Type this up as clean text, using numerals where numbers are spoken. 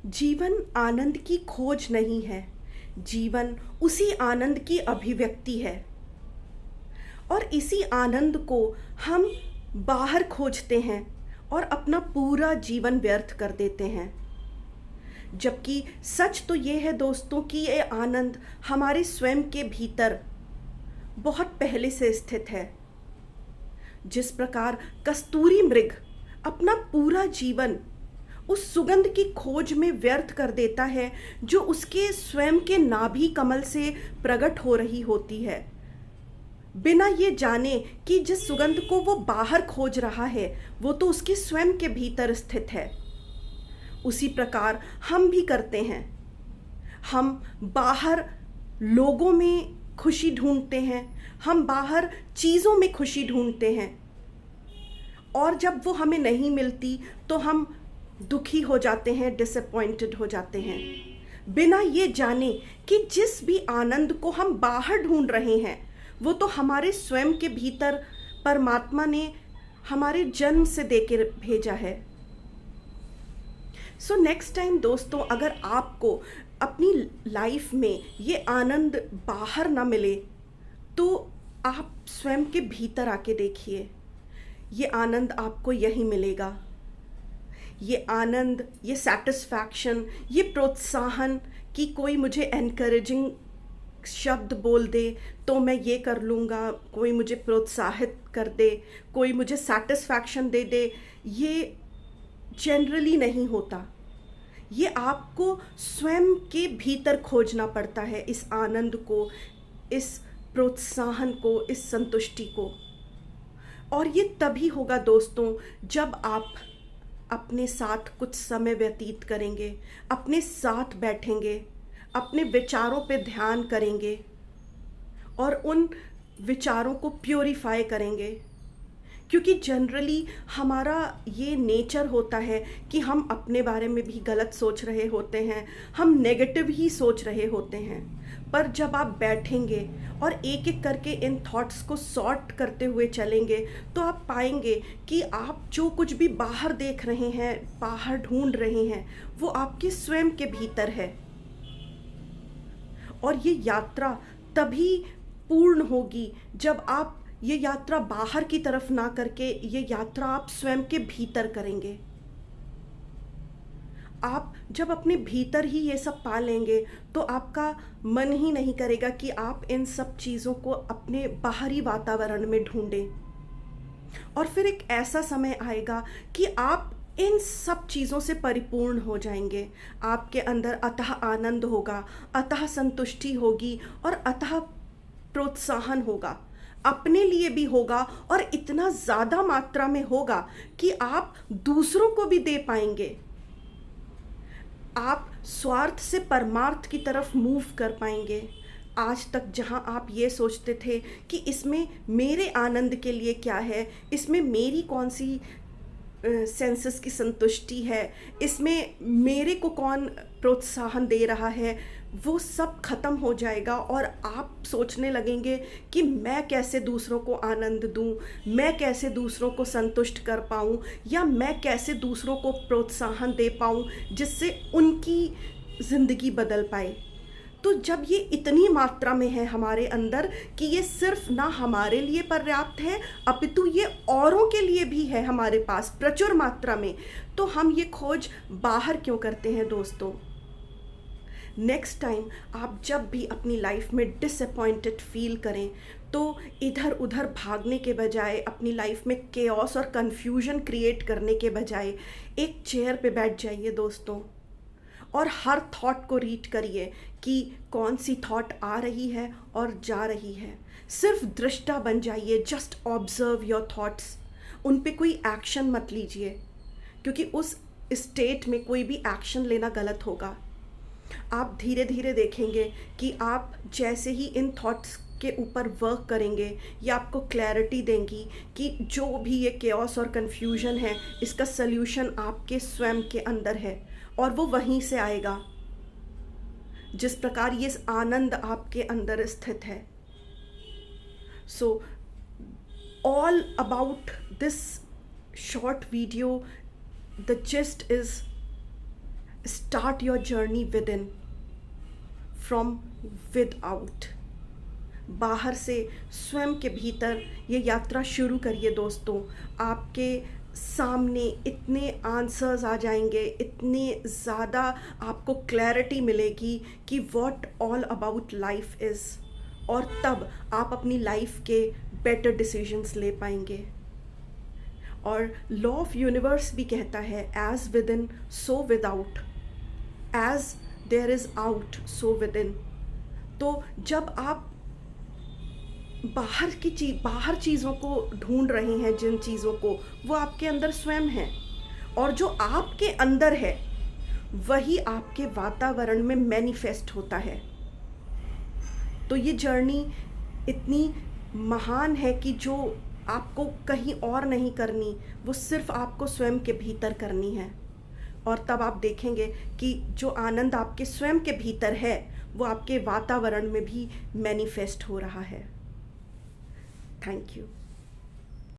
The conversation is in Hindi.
जीवन आनंद की खोज नहीं है, जीवन उसी आनंद की अभिव्यक्ति है। और इसी आनंद को हम बाहर खोजते हैं और अपना पूरा जीवन व्यर्थ कर देते हैं। जबकि सच तो ये है दोस्तों कि ये आनंद हमारे स्वयं के भीतर बहुत पहले से स्थित है। जिस प्रकार कस्तूरी मृग अपना पूरा जीवन उस सुगंध की खोज में व्यर्थ कर देता है जो उसके स्वयं के नाभि कमल से प्रकट हो रही होती है, बिना ये जाने कि जिस सुगंध को वो बाहर खोज रहा है वो तो उसके स्वयं के भीतर स्थित है। उसी प्रकार हम भी करते हैं। हम बाहर लोगों में खुशी ढूंढते हैं, हम बाहर चीज़ों में खुशी ढूंढते हैं, और जब वो हमें नहीं मिलती तो हम दुखी हो जाते हैं, डिसअपॉइंटेड हो जाते हैं, बिना ये जाने कि जिस भी आनंद को हम बाहर ढूंढ रहे हैं वो तो हमारे स्वयं के भीतर परमात्मा ने हमारे जन्म से देके भेजा है। सो नेक्स्ट टाइम दोस्तों, अगर आपको अपनी लाइफ में ये आनंद बाहर ना मिले तो आप स्वयं के भीतर आके देखिए, ये आनंद आपको यहीं मिलेगा। ये आनंद, ये सैटिस्फैक्शन, ये प्रोत्साहन कि कोई मुझे एनकरेजिंग शब्द बोल दे तो मैं ये कर लूँगा, कोई मुझे प्रोत्साहित कर दे, कोई मुझे सैटिस्फैक्शन दे दे, ये जनरली नहीं होता। ये आपको स्वयं के भीतर खोजना पड़ता है, इस आनंद को, इस प्रोत्साहन को, इस संतुष्टि को। और ये तभी होगा दोस्तों जब आप अपने साथ कुछ समय व्यतीत करेंगे, अपने साथ बैठेंगे, अपने विचारों पे ध्यान करेंगे और उन विचारों को प्योरीफाई करेंगे। क्योंकि जनरली हमारा ये नेचर होता है कि हम अपने बारे में भी गलत सोच रहे होते हैं, हम नेगेटिव ही सोच रहे होते हैं। पर जब आप बैठेंगे और एक एक करके इन थॉट्स को सॉर्ट करते हुए चलेंगे तो आप पाएंगे कि आप जो कुछ भी बाहर देख रहे हैं, बाहर ढूंढ रहे हैं, वो आपके स्वयं के भीतर है। और ये यात्रा तभी पूर्ण होगी जब आप ये यात्रा बाहर की तरफ ना करके ये यात्रा आप स्वयं के भीतर करेंगे। आप जब अपने भीतर ही ये सब पा लेंगे तो आपका मन ही नहीं करेगा कि आप इन सब चीज़ों को अपने बाहरी वातावरण में ढूंढें। और फिर एक ऐसा समय आएगा कि आप इन सब चीज़ों से परिपूर्ण हो जाएंगे। आपके अंदर अतः आनंद होगा, अतः संतुष्टि होगी और अतः प्रोत्साहन होगा, अपने लिए भी होगा और इतना ज़्यादा मात्रा में होगा कि आप दूसरों को भी दे पाएंगे। आप स्वार्थ से परमार्थ की तरफ मूव कर पाएंगे। आज तक जहां आप ये सोचते थे कि इसमें मेरे आनंद के लिए क्या है, इसमें मेरी कौन सी सेंसेस की संतुष्टि है, इसमें मेरे को कौन प्रोत्साहन दे रहा है, वो सब खत्म हो जाएगा और आप सोचने लगेंगे कि मैं कैसे दूसरों को आनंद दूं, मैं कैसे दूसरों को संतुष्ट कर पाऊं, या मैं कैसे दूसरों को प्रोत्साहन दे पाऊं जिससे उनकी ज़िंदगी बदल पाए। तो जब ये इतनी मात्रा में है हमारे अंदर कि ये सिर्फ ना हमारे लिए पर्याप्त है अपितु ये औरों के लिए भी है हमारे पास प्रचुर मात्रा में, तो हम ये खोज बाहर क्यों करते हैं दोस्तों। नेक्स्ट टाइम आप जब भी अपनी लाइफ में डिसअपॉइंटेड फील करें तो इधर उधर भागने के बजाय, अपनी लाइफ में केओस और कन्फ्यूजन क्रिएट करने के बजाय एक चेयर पे बैठ जाइए दोस्तों और हर थॉट को रीड करिए कि कौन सी थॉट आ रही है और जा रही है। सिर्फ दृष्टा बन जाइए, जस्ट ऑब्जर्व योर थॉट्स। उन पे कोई एक्शन मत लीजिए क्योंकि उस स्टेट में कोई भी एक्शन लेना गलत होगा। आप धीरे धीरे देखेंगे कि आप जैसे ही इन थॉट्स के ऊपर वर्क करेंगे, ये आपको क्लैरिटी देंगी कि जो भी ये केओस और कन्फ्यूजन है इसका सल्यूशन आपके स्वयं के अंदर है और वो वहीं से आएगा जिस प्रकार ये आनंद आपके अंदर स्थित है। So all about this short video, the gist is start your journey with in, from with out. बाहर से, स्वयं के भीतर ये यात्रा शुरू करिए दोस्तों। आपके सामने इतने आंसर्स आ जाएंगे, इतने ज़्यादा आपको क्लैरिटी मिलेगी कि what all about life is, और तब आप अपनी लाइफ के बेटर डिसीजंस ले पाएंगे। और लॉ ऑफ यूनिवर्स भी कहता है as within so without, as there is out so within. तो जब आप बाहर चीज़ों को ढूंढ रहे हैं, जिन चीज़ों को, वो आपके अंदर स्वयं है, और जो आपके अंदर है वही आपके वातावरण में मैनिफेस्ट होता है। तो ये जर्नी इतनी महान है कि जो आपको कहीं और नहीं करनी, वो सिर्फ आपको स्वयं के भीतर करनी है। और तब आप देखेंगे कि जो आनंद आपके स्वयं के भीतर है वो आपके वातावरण में भी मैनिफेस्ट हो रहा है। Thank you.